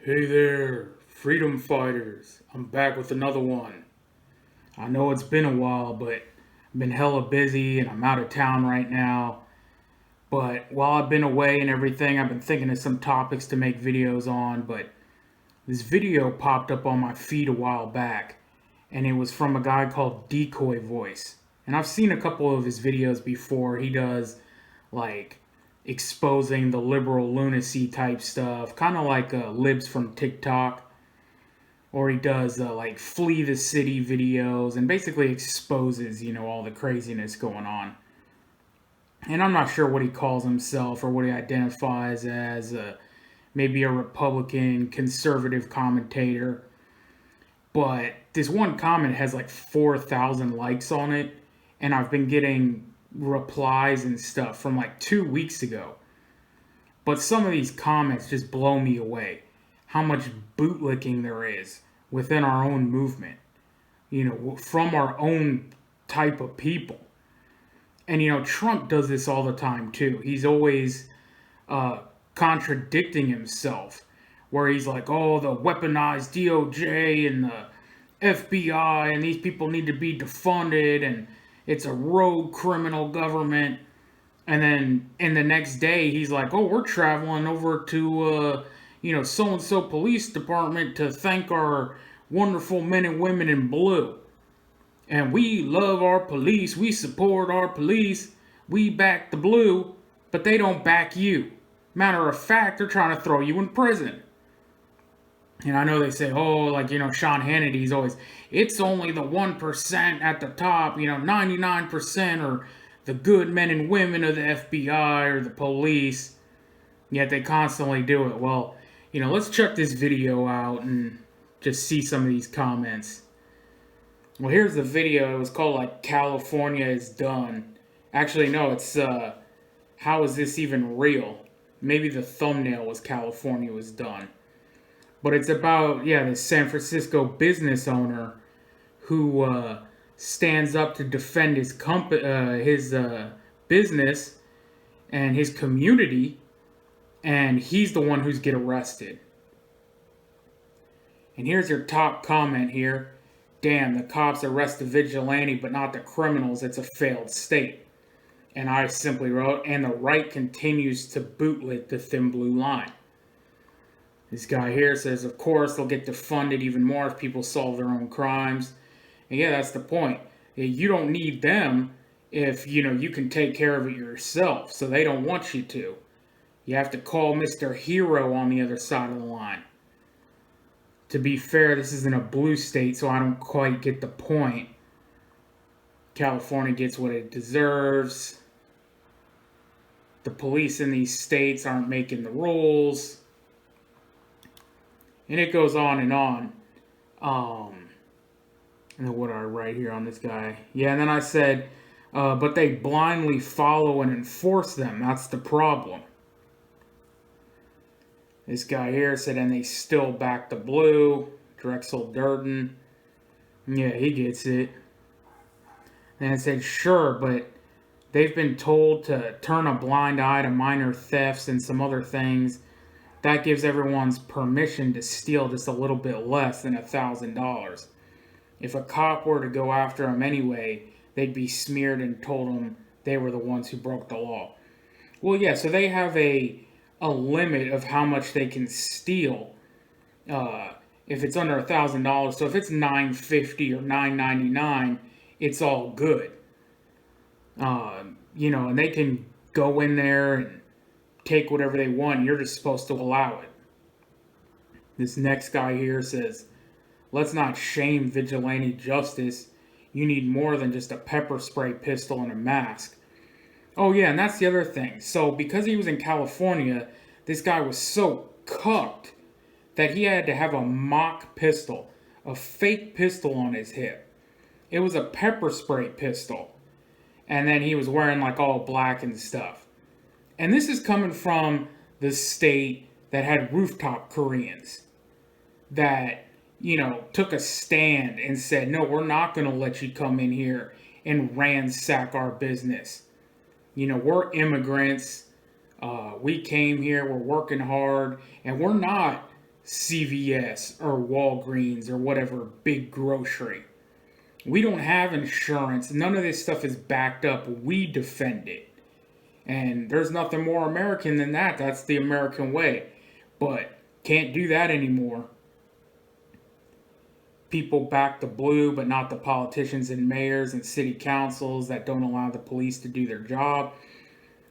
Hey there, Freedom Fighters. I'm back with another one. I know it's been a while, but I've been hella busy and I'm out of town right now. But while I've been away and everything, I've been thinking of some topics to make videos on. But this video popped up on my feed a while back, and it was from a guy called Decoy Voice. And I've seen a couple of his videos before. He does like exposing the liberal lunacy type stuff, kind of like libs from TikTok, or he does like flee the city videos and basically exposes all the craziness going on. And I'm not sure what he calls himself or what he identifies as, maybe a Republican conservative commentator. But this one comment has like 4,000 likes on it, and I've been getting replies and stuff from like 2 weeks ago. But some of these comments just blow me away. How much bootlicking there is within our own movement, from our own type of people. And, Trump does this all the time, too. He's always contradicting himself, where he's like, oh, the weaponized DOJ and the FBI, and these people need to be defunded, and it's a rogue criminal government. And then in the next day, he's like, oh, we're traveling over to, so-and-so police department to thank our wonderful men and women in blue. And we love our police. We support our police. We back the blue, but they don't back you. Matter of fact, they're trying to throw you in prison. And I know they say, oh, like, Sean Hannity's always, it's only the 1% at the top, 99% are the good men and women of the FBI or the police. Yet they constantly do it. Well, let's check this video out and just see some of these comments. Well, here's the video. It was called, like, California is done. Actually, no, it's, how is this even real? Maybe the thumbnail was California was done. But it's about, the San Francisco business owner who stands up to defend his business and his community, and he's the one who's get arrested. And here's your top comment here. Damn, the cops arrest the vigilante, but not the criminals. It's a failed state. And I simply wrote, and the right continues to bootlick the thin blue line. This guy here says, of course, they'll get defunded even more if people solve their own crimes. And yeah, that's the point. You don't need them if, you can take care of it yourself. So they don't want you to. You have to call Mr. Hero on the other side of the line. To be fair, this isn't a blue state, so I don't quite get the point. California gets what it deserves. The police in these states aren't making the rules. And it goes on and on. And then what I write here on this guy. Yeah, and then I said, but they blindly follow and enforce them. That's the problem. This guy here said, and they still back the blue. Drexel Durden. Yeah, he gets it. And it said, sure, but they've been told to turn a blind eye to minor thefts and some other things. That gives everyone's permission to steal just a little bit less than $1,000. If a cop were to go after them anyway, they'd be smeared and told them they were the ones who broke the law. Well, yeah, so they have a limit of how much they can steal if it's under $1,000. So if it's $950 or $999, it's all good. And they can go in there and take whatever they want. You're just supposed to allow it. This next guy here says, let's not shame vigilante justice. You need more than just a pepper spray pistol and a mask. Oh, yeah, and that's the other thing. So, because he was in California, this guy was so cucked that he had to have a mock pistol, a fake pistol on his hip. It was a pepper spray pistol. And then he was wearing, like, all black and stuff. And this is coming from the state that had rooftop Koreans that, took a stand and said, no, we're not going to let you come in here and ransack our business. We're immigrants. We came here, we're working hard, and we're not CVS or Walgreens or whatever big grocery. We don't have insurance. None of this stuff is backed up. We defend it. And there's nothing more American than that. That's the American way. But can't do that anymore. People back the blue, but not the politicians and mayors and city councils that don't allow the police to do their job.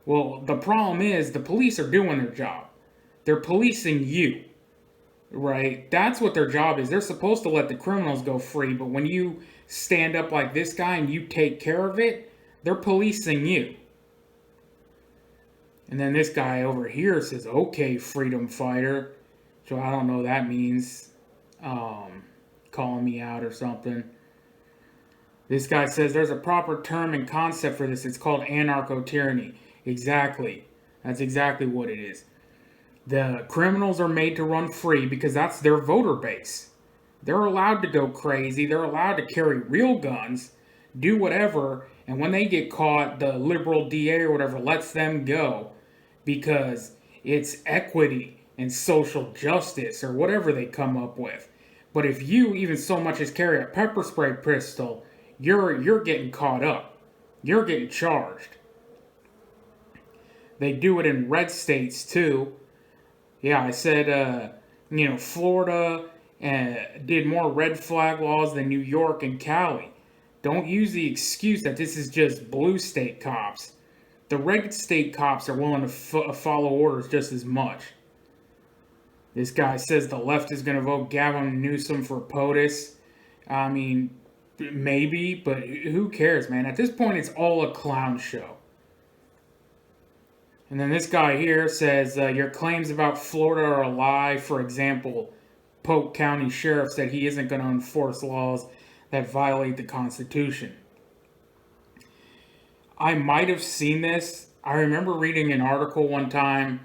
Well, the problem is the police are doing their job. They're policing you, right? That's what their job is. They're supposed to let the criminals go free, but when you stand up like this guy and you take care of it, they're policing you. And then this guy over here says, okay, freedom fighter. So I don't know what that means. Calling me out or something. This guy says there's a proper term and concept for this. It's called anarcho-tyranny. Exactly. That's exactly what it is. The criminals are made to run free because that's their voter base. They're allowed to go crazy. They're allowed to carry real guns, do whatever, and when they get caught, the liberal DA or whatever lets them go because it's equity and social justice or whatever they come up with. But if you even so much as carry a pepper spray pistol, you're getting caught up. You're getting charged. They do it in red states too. Yeah, I said, Florida did more red flag laws than New York and Cali. Don't use the excuse that this is just blue state cops. The red state cops are willing to follow orders just as much. This guy says the left is going to vote Gavin Newsom for POTUS. I mean, maybe, but who cares, man? At this point, it's all a clown show. And then this guy here says, your claims about Florida are a lie. For example, Polk County Sheriff said he isn't going to enforce laws that violate the Constitution. I might have seen this. I remember reading an article one time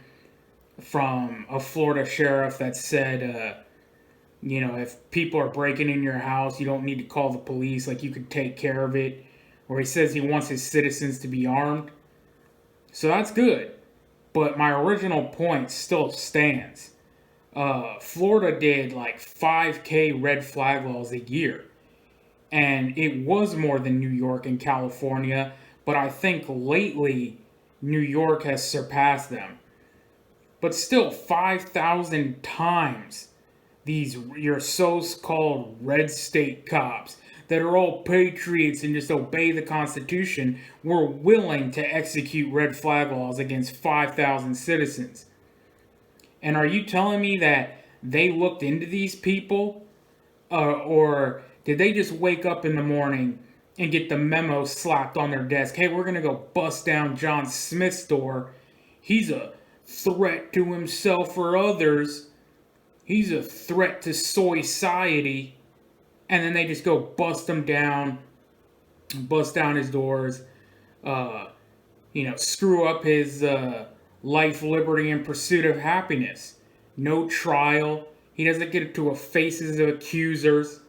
from a Florida sheriff that said, if people are breaking in your house, you don't need to call the police. Like, you could take care of it. Or he says he wants his citizens to be armed. So that's good. But my original point still stands. Florida did like 5K red flag laws a year. And it was more than New York and California. But I think lately, New York has surpassed them. But still, 5,000 times your so-called red state cops that are all patriots and just obey the Constitution were willing to execute red flag laws against 5,000 citizens. And are you telling me that they looked into these people? Or did they just wake up in the morning and get the memo slapped on their desk? Hey, we're going to go bust down John Smith's door. He's a threat to himself or others. He's a threat to society. And then they just go bust him down, bust down his doors, screw up his life, liberty, and pursuit of happiness. No trial. He doesn't get to faces of accusers.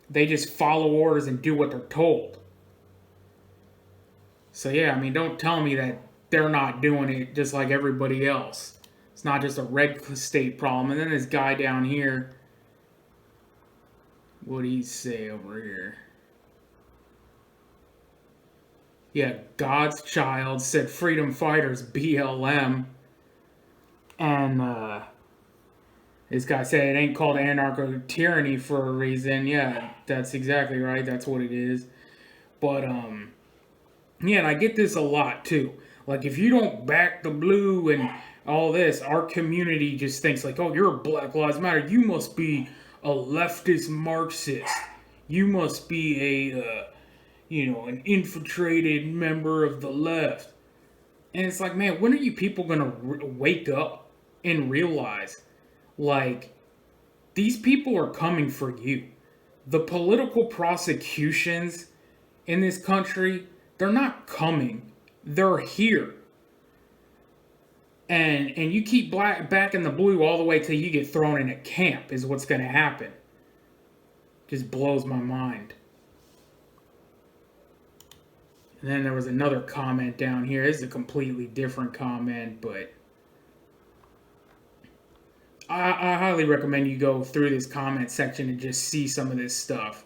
They just follow orders and do what they're told. So yeah, I mean, don't tell me that they're not doing it just like everybody else. It's not just a red state problem. And then this guy down here, what do he say over here? Yeah, God's child said Freedom Fighters BLM. And this guy said it ain't called anarcho-tyranny for a reason. Yeah, that's exactly right. That's what it is. But, yeah, and I get this a lot too. Like, if you don't back the blue and all this, our community just thinks like, oh, you're a Black Lives Matter. You must be a leftist Marxist. You must be an infiltrated member of the left. And it's like, man, when are you people going to wake up and realize, like, these people are coming for you. The political prosecutions in this country, they're not coming. They're here. And you keep back in the blue all the way till you get thrown in a camp is what's going to happen. Just blows my mind. And then there was another comment down here. This is a completely different comment, but I highly recommend you go through this comment section and just see some of this stuff.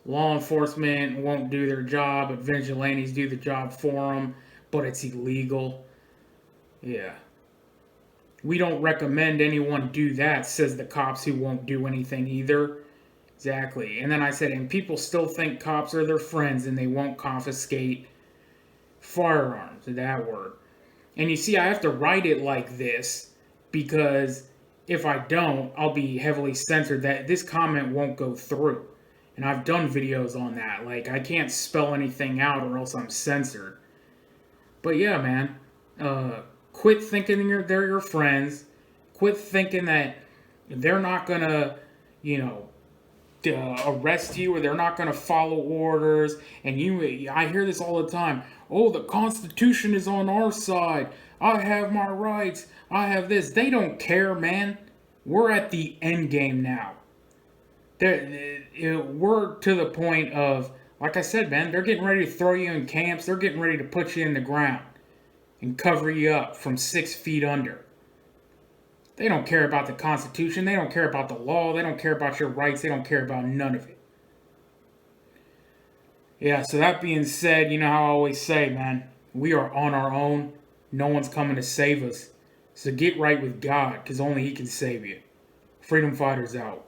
Law enforcement won't do their job, but vigilantes do the job for them, but it's illegal. Yeah. We don't recommend anyone do that, says the cops who won't do anything either. Exactly. And then I said, and people still think cops are their friends and they won't confiscate firearms. That word. And you see, I have to write it like this because if I don't, I'll be heavily censored. That this comment won't go through. And I've done videos on that. Like, I can't spell anything out or else I'm censored. But yeah, man. Quit thinking they're your friends. Quit thinking that they're not going to, you know, arrest you or they're not going to follow orders. And I hear this all the time. Oh, the Constitution is on our side. I have my rights. I have this. They don't care, man. We're at the end game now. We're to the point of, like I said, man, they're getting ready to throw you in camps. They're getting ready to put you in the ground and cover you up from 6 feet under. They don't care about the Constitution. They don't care about the law. They don't care about your rights. They don't care about none of it. Yeah, so that being said, you know how I always say, man, we are on our own. No one's coming to save us. So get right with God, because only He can save you. Freedom Fighters out.